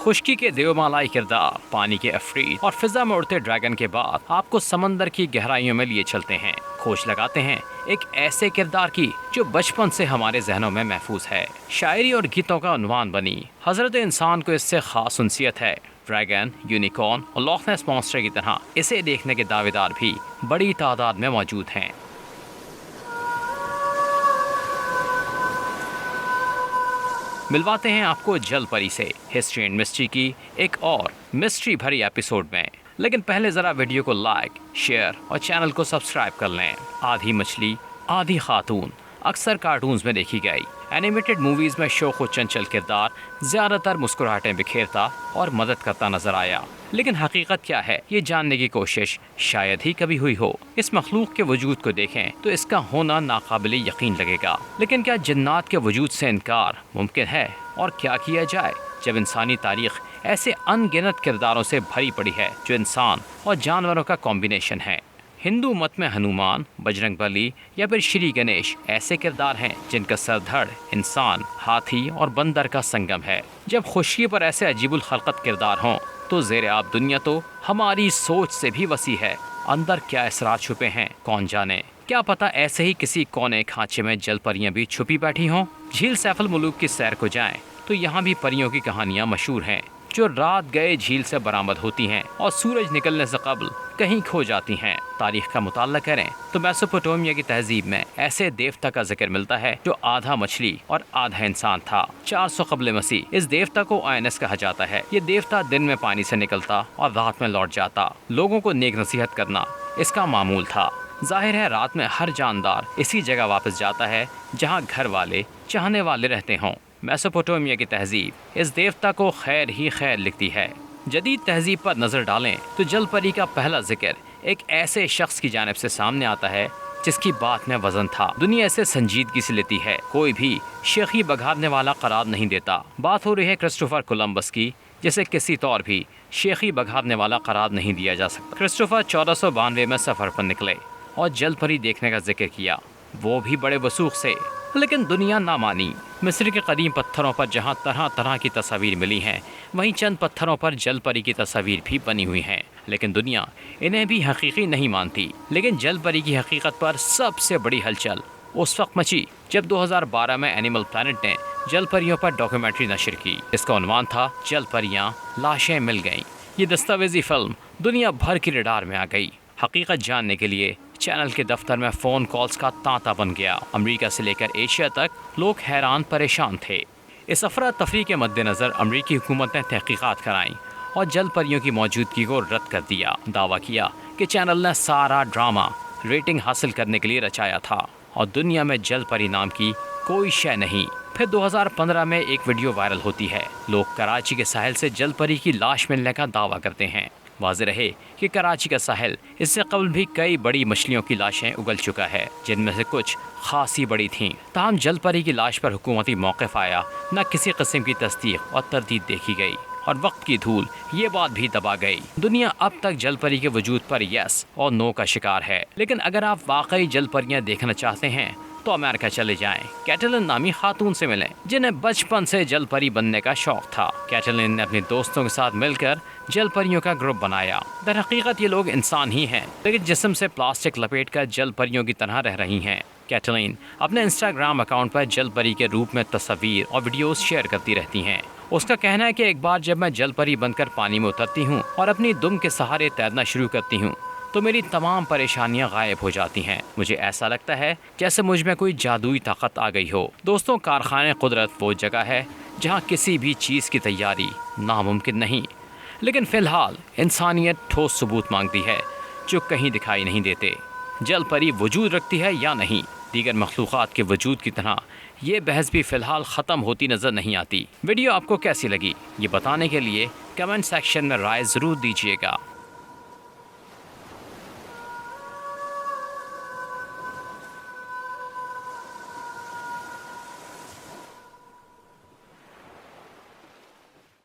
خشکی کے دیومالائی کردار، پانی کے عفریت اور فضا میں اڑتے ڈریگن کے بعد آپ کو سمندر کی گہرائیوں میں لیے چلتے ہیں، کھوج لگاتے ہیں ایک ایسے کردار کی جو بچپن سے ہمارے ذہنوں میں محفوظ ہے، شاعری اور گیتوں کا عنوان بنی۔ حضرت انسان کو اس سے خاص انسیت ہے۔ ڈریگن، یونیکارن اور لاک نیس مانسٹر کی طرح اسے دیکھنے کے دعوے دار بھی بڑی تعداد میں موجود ہیں۔ ملواتے ہیں آپ کو جل پری سے ہسٹری اینڈ مسٹری کی ایک اور مسٹری بھری ایپیسوڈ میں، لیکن پہلے ذرا ویڈیو کو لائک، شیئر اور چینل کو سبسکرائب کر لیں۔ آدھی مچھلی آدھی خاتون اکثر کارٹونز میں دیکھی گئی، اینیمیٹڈ موویز میں شوخ و چنچل کردار زیادہ تر مسکراہٹیں بکھیرتا اور مدد کرتا نظر آیا، لیکن حقیقت کیا ہے یہ جاننے کی کوشش شاید ہی کبھی ہوئی ہو۔ اس مخلوق کے وجود کو دیکھیں تو اس کا ہونا ناقابل یقین لگے گا، لیکن کیا جنات کے وجود سے انکار ممکن ہے؟ اور کیا کیا جائے جب انسانی تاریخ ایسے ان گنت کرداروں سے بھری پڑی ہے جو انسان اور جانوروں کا کمبینیشن ہے؟ ہندو مت میں ہنومان، بجرنگ بلی یا پھر شری گنیش ایسے کردار ہیں جن کا سر دھڑ انسان، ہاتھی اور بندر کا سنگم ہے۔ جب خشکی پر ایسے عجیب الخلقت کردار ہوں تو زیر آب دنیا تو ہماری سوچ سے بھی وسیع ہے۔ اندر کیا اسرار چھپے ہیں کون جانے؟ کیا پتہ ایسے ہی کسی کونے کھانچے میں جل پریاں بھی چھپی بیٹھی ہوں؟ جھیل سیف الملوک کی سیر کو جائیں تو یہاں بھی پریوں کی کہانیاں مشہور ہیں جو رات گئے جھیل سے برآمد ہوتی ہیں اور سورج نکلنے سے قبل کہیں کھو جاتی ہیں۔ تاریخ کا مطالعہ کریں تو میسوپوٹیمیا کی تہذیب میں ایسے دیوتا کا ذکر ملتا ہے جو آدھا مچھلی اور آدھا انسان تھا۔ 400 قبل مسیح اس دیوتا کو آئنس کہا جاتا ہے۔ یہ دیوتا دن میں پانی سے نکلتا اور رات میں لوٹ جاتا۔ لوگوں کو نیک نصیحت کرنا اس کا معمول تھا۔ ظاہر ہے رات میں ہر جاندار اسی جگہ واپس جاتا ہے جہاں گھر والے چاہنے والے رہتے ہوں۔ میسوپوٹیمیا کی تہذیب اس دیوتا کو خیر ہی خیر لکھتی ہے۔ جدید تہذیب پر نظر ڈالیں تو جل پری کا پہلا ذکر ایک ایسے شخص کی جانب سے سامنے آتا ہے جس کی بات میں وزن تھا۔ دنیا اسے سنجیدگی سے لیتی ہے، کوئی بھی شیخی بگاڑنے والا قرار نہیں دیتا۔ بات ہو رہی ہے کرسٹوفر کولمبس کی، جسے کسی طور بھی شیخی بگاڑنے والا قرار نہیں دیا جا سکتا۔ کرسٹوفر 1492 میں سفر پر نکلے اور جل پری دیکھنے کا ذکر کیا، وہ بھی بڑے وثوق سے، لیکن دنیا نہ مانی۔ مصر کے قدیم پتھروں پر جہاں طرح طرح کی تصاویر ملی ہیں، وہیں چند پتھروں پر جل پری کی تصاویر بھی بنی ہوئی ہیں، لیکن دنیا انہیں بھی حقیقی نہیں مانتی۔ لیکن جل پری کی حقیقت پر سب سے بڑی ہلچل اس وقت مچی جب 2012 میں اینیمل پلانٹ نے جل پریوں پر ڈاکیومنٹری نشر کی۔ اس کا عنوان تھا جل پریاں لاشیں مل گئیں۔ یہ دستاویزی فلم دنیا بھر کی ریڈار میں آ گئی۔ حقیقت جاننے کے لیے چینل کے دفتر میں فون کالز کا تانتا بن گیا۔ امریکہ سے لے کر ایشیا تک لوگ حیران پریشان تھے۔ اس افراتفری کے مد نظر امریکی حکومت نے تحقیقات کرائیں اور جل پریوں کی موجودگی کو رد کر دیا۔ دعویٰ کیا کہ چینل نے سارا ڈرامہ ریٹنگ حاصل کرنے کے لیے رچایا تھا اور دنیا میں جل پری نام کی کوئی شے نہیں۔ پھر 2015 میں ایک ویڈیو وائرل ہوتی ہے۔ لوگ کراچی کے ساحل سے جل پری کی لاش ملنے کا دعویٰ کرتے ہیں۔ واضح رہے کہ کراچی کا ساحل اس سے قبل بھی کئی بڑی مچھلیوں کی لاشیں اگل چکا ہے، جن میں سے کچھ خاصی بڑی تھیں۔ تاہم جل پری کی لاش پر حکومتی موقف آیا، نہ کسی قسم کی تصدیق اور تردید دیکھی گئی، اور وقت کی دھول یہ بات بھی دبا گئی۔ دنیا اب تک جل پری کے وجود پر یس اور نو کا شکار ہے، لیکن اگر آپ واقعی جل پریاں دیکھنا چاہتے ہیں تو امریکہ چلے جائیں، کیٹلن نامی خاتون سے ملیں جنہیں بچپن سے جل پری بننے کا شوق تھا۔ کیٹلن نے اپنے دوستوں کے ساتھ مل کر جل پریوں کا گروپ بنایا۔ در حقیقت یہ لوگ انسان ہی ہیں، لیکن جسم سے پلاسٹک لپیٹ کر جل پریوں کی طرح رہ رہی ہیں۔ کیٹلن اپنے انسٹاگرام اکاؤنٹ پر جل پری کے روپ میں تصاویر اور ویڈیوز شیئر کرتی رہتی ہیں۔ اس کا کہنا ہے کہ ایک بار جب میں جل پری بن کر پانی میں اترتی ہوں اور اپنی دم کے سہارے تیرنا شروع کرتی ہوں تو میری تمام پریشانیاں غائب ہو جاتی ہیں۔ مجھے ایسا لگتا ہے جیسے مجھ میں کوئی جادوئی طاقت آ گئی ہو۔ دوستوں، کارخانے قدرت وہ جگہ ہے جہاں کسی بھی چیز کی تیاری ناممکن نہیں، لیکن فی الحال انسانیت ٹھوس ثبوت مانگتی ہے جو کہیں دکھائی نہیں دیتے۔ جل پری وجود رکھتی ہے یا نہیں؟ دیگر مخلوقات کے وجود کی طرح یہ بحث بھی فی الحال ختم ہوتی نظر نہیں آتی۔ ویڈیو آپ کو کیسی لگی یہ بتانے کے لیے کمنٹ سیکشن میں رائے ضرور دیجیے گا۔